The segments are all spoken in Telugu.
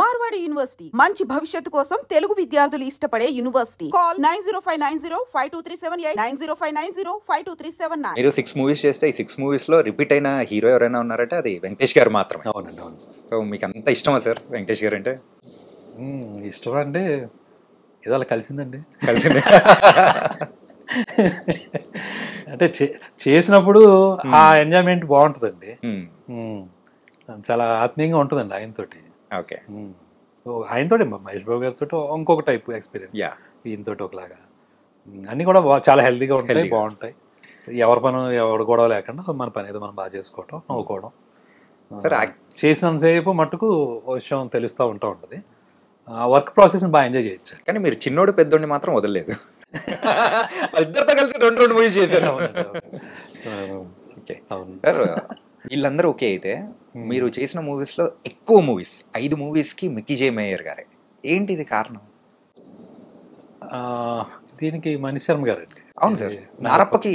మార్వాడి యూనివర్సిటీ మంచి భవిష్యత్తు కోసం తెలుగు విద్యార్థులు ఇష్టపడే యూనివర్సిటీ. కాల్ 9059052378 9059052379. మీరు 6 మూవీస్ చేస్తే ఈ 6 మూవీస్ లో రిపీట్ అయిన హీరో ఎవరైనా ఉన్నారంటే అది వెంకటేష్ గారు మాత్రమే. అవునండి, అవును. సో మీకు అంత ఇష్టమా సార్ వెంకటేష్ గారు అంటే? ఇష్టం అంటే ఏదో అలా కలిసిందండి. కలిసింది అంటే చేసినప్పుడు ఆ ఎంజాయ్మెంట్ బాగుంటుందండి. చాలా ఆత్మీయంగా ఉంటుందండి ఆయనతోటి. ఓకే, ఆయనతోటి మహేష్ బాబు గారితో ఇంకొక టైప్ ఎక్స్పీరియన్స్, ఈయనతోటి ఒకలాగా. అన్నీ కూడా చాలా హెల్తీగా ఉంటాయి, బాగుంటాయి. ఎవరి పని ఎవరు గొడవ లేకుండా మన పని ఏదో మనం బాగా చేసుకోవటం, నవ్వుకోవడం. సరే, చేసినంతసేపు మట్టుకు విషయం తెలుస్తూ ఉంటుంది. వర్క్ ప్రాసెస్ని బాగా ఎంజాయ్ చేయొచ్చు. కానీ మీరు చిన్నోడు పెద్దోడిని మాత్రం వదలలేదు. ఇద్దరితో కలిసి రెండు మూవీస్ చేశారు. ఓకే సార్, వీళ్ళందరూ ఓకే అయితే మీరు చేసిన మూవీస్లో ఎక్కువ మూవీస్ 5 మూవీస్కి మిక్కీ జే మేయర్ గారే. ఏంటి ఇది కారణం? దీనికి మనీష్ శర్మ గారు అండి. అవును సార్, నారప్పకి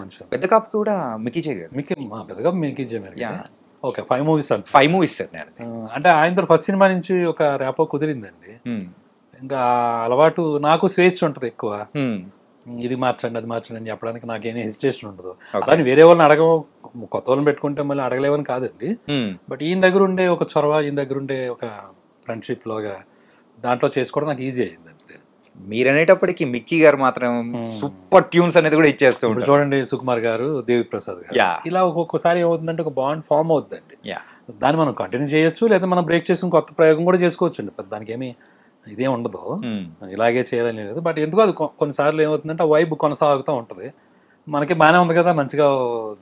మనీష్ శర్మ, పెద్ద కాపు కూడా మిక్కీ జే గారు. పెద్దగా మిక్కీ జే మేయర్. ఓకే, 5 మూవీస్ అండి. 5 మూవీస్ సార్. అంటే ఆయనతో ఫస్ట్ సినిమా నుంచి ఒక ర్యాపో కుదిరిందండి. ఇంకా అలవాటు, నాకు స్వేచ్ఛ ఉంటుంది ఎక్కువ. ఇది మార్చండి అది మార్చండి అని చెప్పడానికి నాకేమీ హెసిటేషన్ ఉండదు. అలానే వేరే వాళ్ళని కొత్త వాళ్ళని పెట్టుకుంటే మళ్ళీ అడగలేవని కాదండి. బట్ ఈయన దగ్గర ఉండే ఒక చొరవ, ఈయన దగ్గర ఉండే ఒక ఫ్రెండ్షిప్ లాగా దాంట్లో చేసుకోవడం నాకు ఈజీ అయింది అంతే. మీరు అనేటప్పటికి మిక్కీ గారు మాత్రం సూపర్ ట్యూన్స్ అనేది కూడా ఇచ్చేస్తూ ఉంటారు. చూడండి, సుకుమార్ గారు, దేవి ప్రసాద్ గారు, ఇలా ఒక్కొక్కసారి ఏమవుతుందంటే ఒక బాండ్ ఫామ్ అవుతుందండి. దాన్ని మనం కంటిన్యూ చేయొచ్చు, లేదా మనం బ్రేక్ చేసుకుని కొత్త ప్రయోగం కూడా చేసుకోవచ్చు అండి. దానికి ఏమి ఇదేం ఉండదు, ఇలాగే చేయాలని లేదు. బట్ ఎందుకు అది కొన్నిసార్లు ఏమవుతుందంటే ఆ వైబ్ కొనసాగుతూ ఉంటుంది. మనకి బాగానే ఉంది కదా, మంచిగా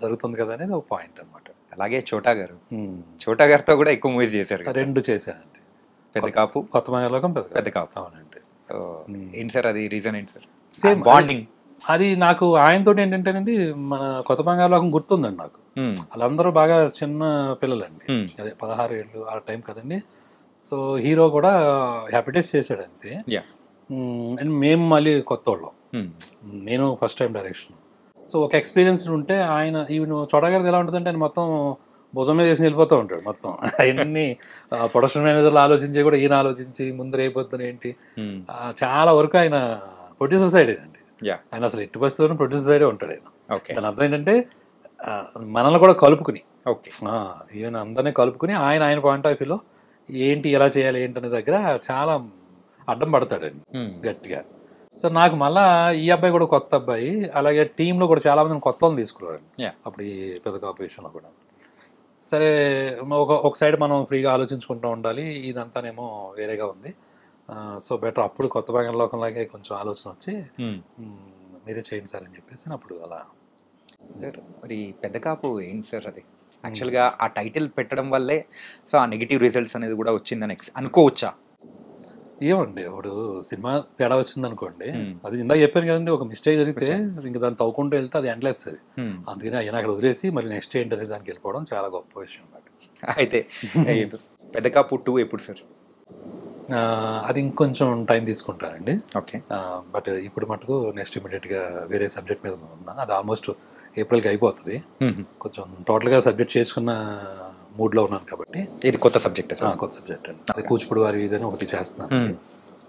జరుగుతుంది కదా అనేది ఒక పాయింట్ అనమాట. అలాగే చోటా గారితో కూడా ఎక్కువ మూవీస్ చేశారు. 2 చేశానండి, పెద్ద కాపు, కొత్త మంగళలోకం, పెద్ద కాపు. అవునండి. ఏంటి సార్ అది రీజన్? ఏంటి సార్? Same bonding. అది నాకు ఆయనతో ఏంటంటేనండి, మన కొత్త బంగాళలోకం గుర్తుందండి నాకు. వాళ్ళందరూ బాగా చిన్న పిల్లలండి, అదే 16 ఏళ్ళు ఆ టైం కదండి. సో హీరో కూడా హ్యాపీ డేస్ చేశాడు అంతే. అండ్ మేము మళ్ళీ కొత్త వాళ్ళం, నేను ఫస్ట్ టైం డైరెక్షన్. సో ఒక ఎక్స్పీరియన్స్ ఉంటే ఆయన, ఈవెన్ చోటగారిది ఎలా ఉంటుందంటే ఆయన మొత్తం భుజం మీద వేసి వెళ్ళిపోతూ ఉంటాడు. మొత్తం అవన్నీ ప్రొడక్షన్ మేనేజర్లు ఆలోచించి కూడా ఈయన ఆలోచించి ముందర అయిపోతుంది ఏంటి, చాలా వరకు ఆయన ప్రొడ్యూసర్ సైడ్ అండి. ఆయన అసలు ఎట్టి పరిస్థితుల్లో ప్రొడ్యూసర్ సైడే ఉంటాడు ఆయన. దాని అర్థం ఏంటంటే మనల్ని కూడా కలుపుకుని, ఈవెన్ అందరినీ కలుపుకుని ఆయన పాయింట్ ఆఫ్ వ్యూలో ఏంటి ఎలా చేయాలి ఏంటి అనే దగ్గర చాలా అడ్డం పడతాడండి గట్టిగా. సో నాకు మళ్ళీ ఈ అబ్బాయి కూడా కొత్త అబ్బాయి, అలాగే టీంలో కూడా చాలా మందిని కొత్త వాళ్ళని తీసుకున్నారండి అప్పుడు ఈ పెద్ద కాంపిటీషన్లో కూడా. సరే, ఒక సైడ్ మనం ఫ్రీగా ఆలోచించుకుంటూ ఉండాలి, ఇదంతానేమో వేరేగా ఉంది. సో బెటర్ అప్పుడు కొత్త భాగంలోకంలాగే కొంచెం ఆలోచన వచ్చి మీరే చేయండి సార్ అని చెప్పేసి అప్పుడు అలా. మరి పెద్ద కాపు ఏంటి సార్ అది? యాక్చువల్గా ఆ టైటిల్ పెట్టడం వల్లే సో ఆ నెగిటివ్ రిజల్ట్స్ అనేది కూడా వచ్చిందని అనుకోవచ్చా? ఏమండి, ఇప్పుడు సినిమా తేడా వచ్చింది అనుకోండి, అది ఇందాక చెప్పాను కదండి, ఒక మిస్టేక్ జరిగితే ఇంకా దాన్ని తవ్వుకుంటూ వెళ్తే అది ఎండ్లెస్ అది. అందుకని ఆయన అక్కడ వదిలేసి మరి నెక్స్ట్ ఏంటి అనేది దానికి వెళ్ళిపోవడం చాలా గొప్ప విషయం అన్నమాట. అయితే పెద్ద కాపు 2 ఎప్పుడు సార్? అది ఇంకొంచెం టైం తీసుకుంటానండి. ఓకే, బట్ ఇప్పుడు మటుకు నెక్స్ట్ ఇమీడియట్గా వేరే సబ్జెక్ట్ మీద ఉన్నా. అది ఆల్మోస్ట్ ఏప్రిల్కి అయిపోతుంది. కొంచెం టోటల్గా సబ్జెక్ట్ చేసుకున్న మూడ్లో ఉన్నాను కాబట్టి. ఇది కొత్త సబ్జెక్ట్? కొత్త సబ్జెక్ట్ అండి. అది కూచిపూడి వారి ఇదని ఒకటి చేస్తున్నాను,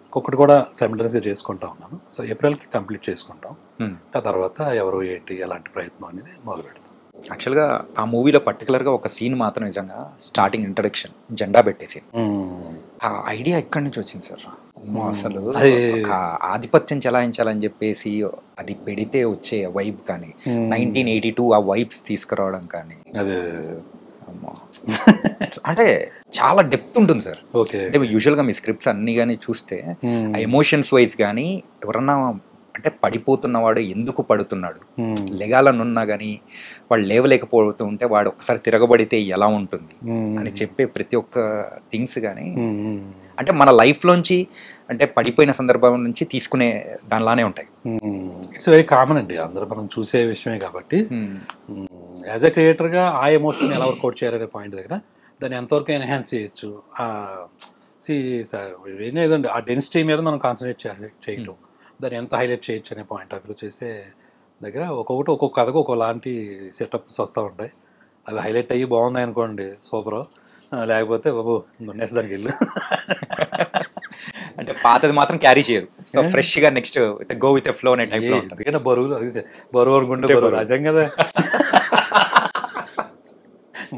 ఇంకొకటి కూడా సైమల్టేనియస్గా చేసుకుంటా ఉన్నాను. సో ఏప్రిల్కి కంప్లీట్ చేసుకుంటాం. ఆ తర్వాత ఎవరు ఏంటి ఎలాంటి ప్రయత్నం అనేది మొదలు పెడతాం. యాక్చువల్గా ఆ మూవీలో పర్టికులర్గా ఒక సీన్ మాత్రం నిజంగా స్టార్టింగ్ ఇంట్రడక్షన్ జెండా పెట్టేసి ఆ ఐడియా ఎక్కడి నుంచి వచ్చింది సార్? అసలు ఆధిపత్యం చెలాయించాలని చెప్పేసి అది పెడితే వచ్చే వైబ్ కానీ 1982 ఆ వైబ్స్ తీసుకురావడం కానీ అంటే చాలా డెప్త్ ఉంటుంది సార్. అంటే యూజువల్గా మీ స్క్రిప్ట్స్ అన్ని కానీ చూస్తే ఆ ఎమోషన్స్ వైజ్ కానీ ఎవరన్నా అంటే పడిపోతున్నవాడు ఎందుకు పడుతున్నాడు, లెగాలనున్నా కానీ వాడు లేవలేకపోతూ ఉంటే వాడు ఒకసారి తిరగబడితే ఎలా ఉంటుంది అని చెప్పే ప్రతి ఒక్క థింగ్స్ కానీ అంటే మన లైఫ్లోంచి అంటే పడిపోయిన సందర్భం నుంచి తీసుకునే దానిలానే ఉంటాయి. ఇట్స్ వెరీ కామన్ అండి, అందరూ మనం చూసే విషయమే కాబట్టి. యాజ్ ఎ క్రియేటర్గా ఆ ఎమోషన్ ఎలా వర్కౌట్ చేయాలనే పాయింట్ దగ్గర దాన్ని ఎంతవరకు ఎన్హాన్స్ చేయొచ్చు, సార్ ఏదండి ఆ డెన్సిటీ మీద మనం కాన్సన్ట్రేట్ చేయటం, దాన్ని ఎంత హైలైట్ చేయొచ్చు అనే పాయింట్ ఆఫ్ వ్యూ చేసే దగ్గర ఒక్కొక్క కథకు ఒకలాంటి సెటప్స్ వస్తూ ఉంటాయి. అవి హైలైట్ అయ్యి బాగున్నాయి అనుకోండి, సూపర్. లేకపోతే బాబు దానికి వెళ్ళు. అంటే పాతది మాత్రం క్యారీ చేయరు, సో ఫ్రెష్ గా నెక్స్ట్ గో విత్ ఫ్లో అనే టైప్ లో ఉంటుంది. ఎందుకంటే బరువులు అది బరువు అనుకుంటే బరువు రాసాం కదా,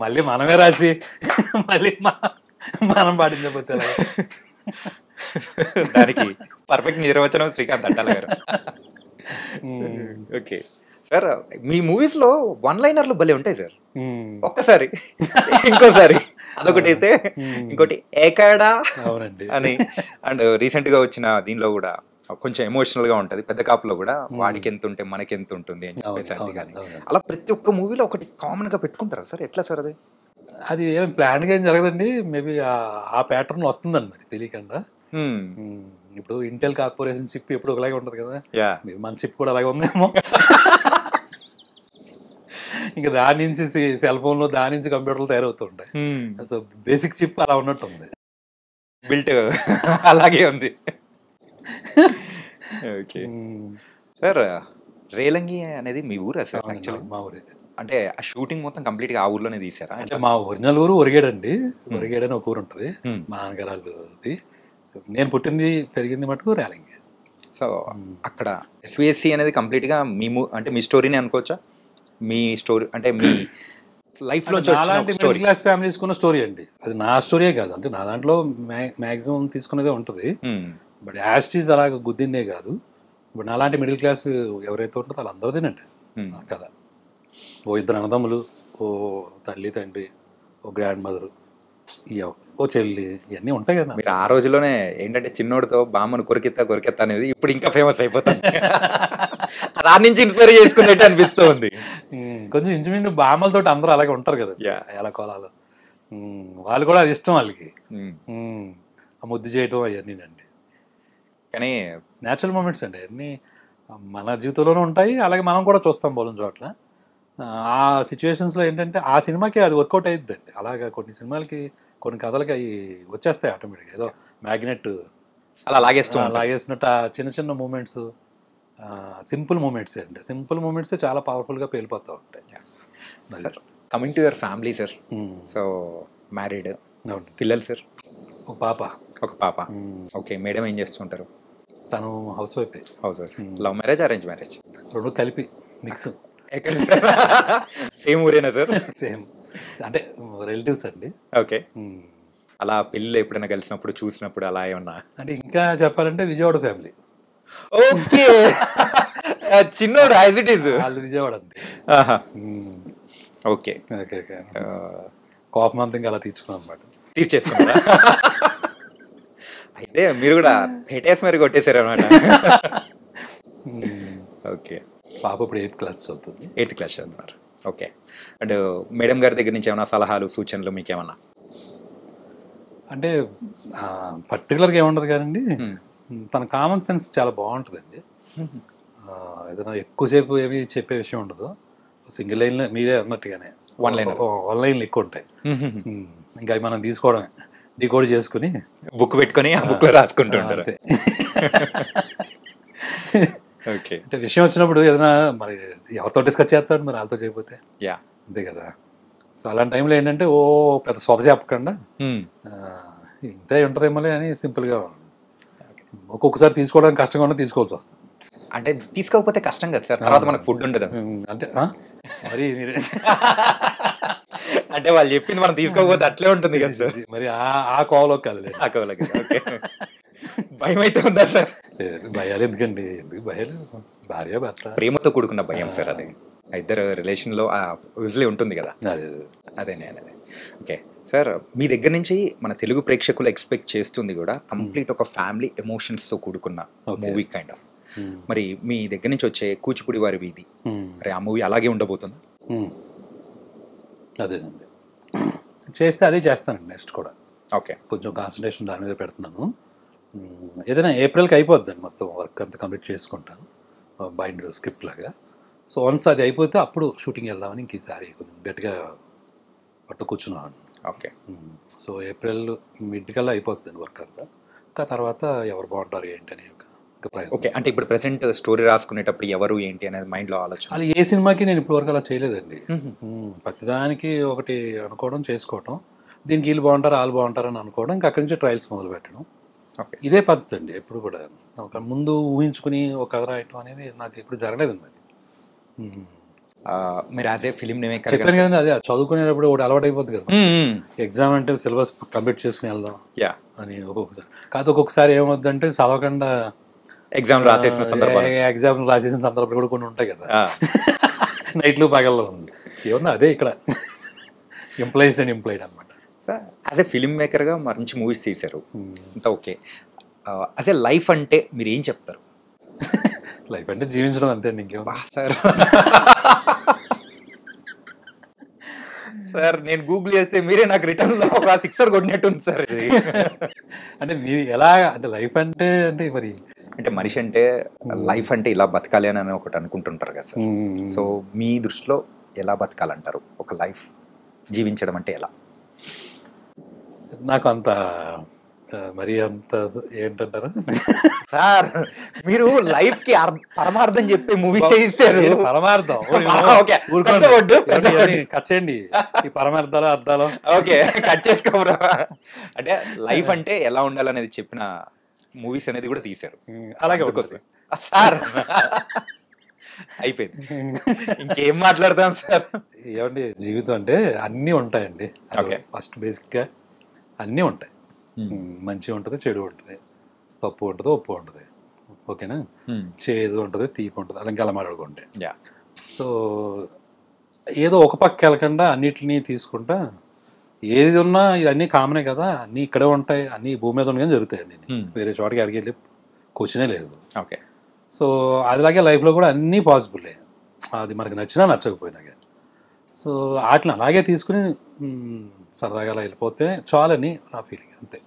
మళ్ళీ మనమే రాసి మళ్ళీ మనం పాటించకపోతే దానికి పర్ఫెక్ట్ నిర్వచనం శ్రీకాంత్ అట్టాల గారు. ఓకే సార్, మీ మూవీస్ లో వన్ లైనర్లు భలే ఉంటాయి సార్. ఒక్కసారి ఇంకోసారి అదొకటి అయితే ఇంకోటి ఏకాడా అవునండి అని. అండ్ రీసెంట్ గా వచ్చిన దీనిలో కూడా కొంచెం ఎమోషనల్ గా ఉంటది, పెద్ద కాపులో కూడా వాడికి ఎంత ఉంటే మనకి ఎంత ఉంటుంది అని చెప్పేసి అది కానీ. అలా ప్రతి ఒక్క మూవీలో ఒకటి కామన్ గా పెట్టుకుంటారా సార్? ఎట్లా సార్ అది? అది ఏం ప్లాన్ గా ఏం జరగదండి, మేబీ ఆ ప్యాటర్న్ వస్తుందండి మరి తెలియకుండా. ఇప్పుడు ఇంటెల్ కార్పొరేషన్ చిప్ ఎప్పుడు ఒకలాగే ఉంటది కదా, మన చిప్ కూడా అలాగే ఉందేమో. ఇంకా దాని నుంచి సెల్ ఫోన్ లో, దాని నుంచి కంప్యూటర్లు తయారవుతుంటాయి. సో బేసిక్ చిప్ అలా ఉన్నట్టు ఉంది, బిల్ట్ అలాగే ఉంది. ఓకే సార్, రేలంగి అనేది మీ ఊరా సార్? మా ఊరే. అంటే ఆ షూటింగ్ మొత్తం కంప్లీట్ గా ఆ ఊర్లోనే తీసారా? అంటే మా ఒరిజినల్ ఊరు ఒరిగేడండి. ఒరిగేడు అని ఒక ఊరు ఉంటుంది, మా నాన్నగారాలది. నేను పుట్టింది పెరిగింది మటుకు రేలంగి. సో అక్కడ ఎస్విఎస్సి అనేది కంప్లీట్ గా మీ అంటే మీ స్టోరీని అనుకోవచ్చా? మీ స్టోరీ అంటే మీ లైఫ్ లో మిడిల్ క్లాస్ ఫ్యామిలీస్ కున్న స్టోరీ అండి. అది నా స్టోరీయే కాదు, అంటే నా దాంట్లో మ్యాక్సిమం తీసుకునేదే ఉంటుంది. బట్ యాస్టీజ్ అలాగ గుద్దిందే కాదు. బట్ అలాంటి మిడిల్ క్లాస్ ఎవరైతే ఉంటుందో వాళ్ళందరిదేనండి కదా. ఓ ఇద్దరు అన్నదమ్ములు, ఓ తల్లి తండ్రి, ఓ గ్రాండ్ మదరు, ఓ చెల్లి, ఇవన్నీ ఉంటాయి కదా. మీరు ఆ రోజులోనే ఏంటంటే చిన్నోడితో బామ్మను కొరికెత్తా అనేది ఇప్పుడు ఇంకా ఫేమస్ అయిపోతుంది. దాని నుంచి ఇన్స్పైర్ చేసుకునేట్టు అనిపిస్తూ ఉంది. కొంచెం ఇంచుమించు బామ్మలతో అందరూ అలాగే ఉంటారు కదా, ఎలా కోలాలు. వాళ్ళు కూడా అది ఇష్టం వాళ్ళకి, ఆ ముద్దు చేయటం అవన్నీ అండి. కానీ న్యాచురల్ మూమెంట్స్ అండి అన్నీ మన జీవితంలోనే ఉంటాయి. అలాగే మనం కూడా చూస్తాం బోలం చోట్ల. ఆ సిచ్యువేషన్స్లో ఏంటంటే ఆ సినిమాకి అది వర్కౌట్ అయ్యిద్దండి. అలాగా కొన్ని సినిమాలకి, కొన్ని కథలకి అవి వచ్చేస్తాయి ఆటోమేటిక్గా, ఏదో మ్యాగ్నెట్ అలా లాగేసినట్టు. ఆ చిన్న చిన్న మూమెంట్స్, సింపుల్ మూమెంట్స్ అండి. సింపుల్ మూమెంట్స్ చాలా పవర్ఫుల్గా పేలిపోతూ ఉంటాయి. Sir coming to your family sir, so married, పిల్లలు సార్? ఒక పాప. ఓకే, మేడం ఏం చేస్తుంటారు? తను housewife. Love marriage, arrange marriage? రెండు కలిపి మిక్స్. సేమ్ ఊరేనా సార్? సేమ్, అంటే రిలేటివ్స్ అండి. ఓకే, అలా పెళ్ళిలో ఎప్పుడైనా కలిసినప్పుడు చూసినప్పుడు అలా ఏమన్నా? అంటే ఇంకా చెప్పాలంటే విజయవాడ ఫ్యామిలీ. ఓకే, చిన్నోడు యాజ్ ఇట్ ఈజ్ వాళ్ళు విజయవాడ అండి. ఓకే ఓకే ఓకే, కోపం అంతా ఇంకా అలా తీర్చుకున్నాం అన్నమాట. తీర్చేసుకున్నారా? అయితే మీరు కూడా హెటేస్ మరి కొట్టేశారు అనమాట. ఓకే, పాప ఇప్పుడు 8th క్లాస్ చదువుతుంది. 8th క్లాస్ చదువుతున్నారు. ఓకే, అండ్ మేడం గారి దగ్గర నుంచి ఏమైనా సలహాలు, సూచనలు మీకు ఏమన్నా? అంటే పర్టికులర్గా ఏముండదు కానండి, తన కామన్ సెన్స్ చాలా బాగుంటుందండి. ఏదైనా ఎక్కువసేపు ఏమి చెప్పే విషయం ఉండదు. సింగిల్ లైన్లో మీరే అన్నట్టుగానే వన్ లైన్లు ఎక్కువ ఉంటాయి. ఇంకా అవి మనం తీసుకోవడమే, డీకోడ్ చేసుకుని బుక్ పెట్టుకొని ఆ బుక్లో రాసుకుంటూ ఉంటారు. ఓకే, అంటే విషయం వచ్చినప్పుడు ఏదైనా మరి ఎవరితో డిస్కస్ చేస్తాడు, మరి వాళ్ళతో చేయకపోతే అంతే కదా. సో అలాంటి టైంలో ఏంటంటే ఓ పెద్ద సొద చెప్పకుండా ఇంతే ఉంటుందేమోలే అని సింపుల్గా, ఒక్కొక్కసారి తీసుకోవడానికి కష్టంగా ఉన్న తీసుకోవాల్సి వస్తుంది. అంటే తీసుకోకపోతే కష్టం కదా సార్, తర్వాత మనకు ఫుడ్ ఉండదు. అంటే మరి మీరు అంటే వాళ్ళు చెప్పింది మనం తీసుకోకపోతే అట్లే ఉంటుంది కదా సార్. మరి ఆ కోవలో కాదు, ఆ కోవలో. ఓకే, భయం అయితే ఉందా సార్? భయాలు ఎందుకండి, ఎందుకు భయాలు? భార్య భర్త ప్రేమతో కూడుకున్న భయం సార్, అది ఇద్దరు రిలేషన్లో యూజువల్లీ ఉంటుంది కదా. అదే. ఓకే సార్, మీ దగ్గర నుంచి మన తెలుగు ప్రేక్షకులు ఎక్స్పెక్ట్ చేస్తుంది కూడా కంప్లీట్ ఒక ఫ్యామిలీ ఎమోషన్స్తో కూడుకున్న మూవీ కైండ్ ఆఫ్. మరి మీ దగ్గర నుంచి వచ్చే కూచిపూడి వారి వీధి, మరి ఆ మూవీ అలాగే ఉండబోతుంది? అదేనండి, చేస్తే అదే చేస్తానండి నెక్స్ట్ కూడా. ఓకే, కొంచెం కాన్సన్ట్రేషన్ దాని మీద పెడుతున్నాను. ఏదైనా ఏప్రిల్కి అయిపోద్దండి మొత్తం వర్క్ అంతా కంప్లీట్ చేసుకుంటాను, బైండ్ స్క్రిప్ట్ లాగా. సో వన్స్ అది అయిపోతే అప్పుడు షూటింగ్ వెళ్దామని ఇంక ఈసారి కొంచెం గట్టిగా పట్టు కూర్చున్నాను. ఓకే, సో ఏప్రిల్ మిడ్ కల్లా అయిపోతుందండి వర్క్ అంతా. ఇంకా తర్వాత ఎవరు బాగుంటారు ఏంటి అని ఓకే. అంటే ఇప్పుడు ప్రెసెంట్ స్టోరీ రాసుకునేటప్పుడు ఎవరు ఏంటి అనేది మైండ్లో ఆలోచన? అలా ఏ సినిమాకి నేను ఇప్పటి వరకు అలా చేయలేదండి. ప్రతిదానికి ఒకటి అనుకోవడం, చేసుకోవటం. దీనికి వీళ్ళు బాగుంటారు వాళ్ళు బాగుంటారు అని అనుకోవడం, ఇంకా అక్కడి నుంచి ట్రయల్స్ మొదలు పెట్టడం. ఓకే. ఇదే పద్ధతి అండి ఎప్పుడు కూడా. ఒక ముందు ఊహించుకుని ఒక కథ రాయటం అనేది నాకు ఎప్పుడు జరగలేదండి. మీరు యాజ్ ఏ ఫిలిం మేకర్ చెప్పాను కదండి, అదే చదువుకునేటప్పుడు ఒకటి అలవాటు అయిపోతుంది కదా, ఎగ్జామ్ అంటే సిలబస్ కంప్లీట్ చేసుకుని వెళ్దాం అని ఒక్కొక్కసారి. కాదు ఒక్కొక్కసారి ఏమవుద్దంటే చదవకుండా ఎగ్జామ్ రాసేసిన సందర్భాలు, ఎగ్జామ్ రాసేసిన సందర్భాలు కూడా కొన్ని ఉంటాయి కదా, నైట్లు పగల్లో ఉంది. ఏమన్నా అదే ఇక్కడ ఎంప్లాయీస్ అండ్ ఎంప్లాయిడ్ అనమాట. సార్ యాజ్ ఏ ఫిలిం మేకర్గా మంచి మూవీస్ తీశారు, అంతా ఓకే. యాజ్ ఏ లైఫ్ అంటే మీరు ఏం చెప్తారు? లైఫ్ అంటే జీవించడం అంతే అండి, ఇంకేమో. సార్ సార్ నేను గూగుల్ చేస్తే మీరే నాకు రిటర్న్ లో ఒక సిక్సర్ కొట్టినట్టు ఉంది సార్ ఇది. అంటే మీరు ఎలా అంటే లైఫ్ అంటే అంటే మరి అంటే మనిషి అంటే లైఫ్ అంటే ఇలా బతకాలి అని ఒకటి అనుకుంటుంటారు కదా సార్. సో మీ దృష్టిలో ఎలా బతకాలంటారు? ఒక లైఫ్ జీవించడం అంటే ఎలా? నాకు అంత మరి అంత ఏంటంటారు సార్, మీరు లైఫ్ కి పరమార్థం చెప్పే మూవీస్ చేశారు. పరమార్థం కట్ చేయండి ఈ పరమార్థాలు అర్థాలు. ఓకే, కట్ చేసుకోరా. అంటే లైఫ్ అంటే ఎలా ఉండాలనేది చెప్పిన మూవీస్ అనేది కూడా తీశారు. అలాగే ఉంటుంది సార్. అయిపోయింది, ఇంకేం మాట్లాడతాం సార్. ఏమండి జీవితం అంటే అన్నీ ఉంటాయండి. ఫస్ట్ బేసిక్గా అన్నీ ఉంటాయి. మంచి ఉంటుంది, చెడు ఉంటుంది, తప్పు ఉంటుంది, ఒప్పు ఉంటుంది, ఓకేనా. చేదు ఉంటుంది, తీపి ఉంటుంది, అలా ఇంకా మాట్లాడుకుంటే. సో ఏదో ఒక పక్క వెళ్ళకుండా అన్నిటినీ తీసుకుంటా, ఏది ఉన్నా ఇవన్నీ కామనే కదా, అన్నీ ఇక్కడే ఉంటాయి, అన్నీ భూమి మీద ఉండగానే జరుగుతాయి, అన్నీ వేరే చోటకి అడిగి వెళ్ళి క్వశ్చనే లేదు. ఓకే. సో అదిలాగే లైఫ్లో కూడా అన్నీ పాసిబులే, అది మనకు నచ్చినా నచ్చకపోయినా కానీ. సో వాటిని అలాగే తీసుకుని సరదాగా వెళ్ళిపోతే చాలని నా ఫీలింగ్, అంతే.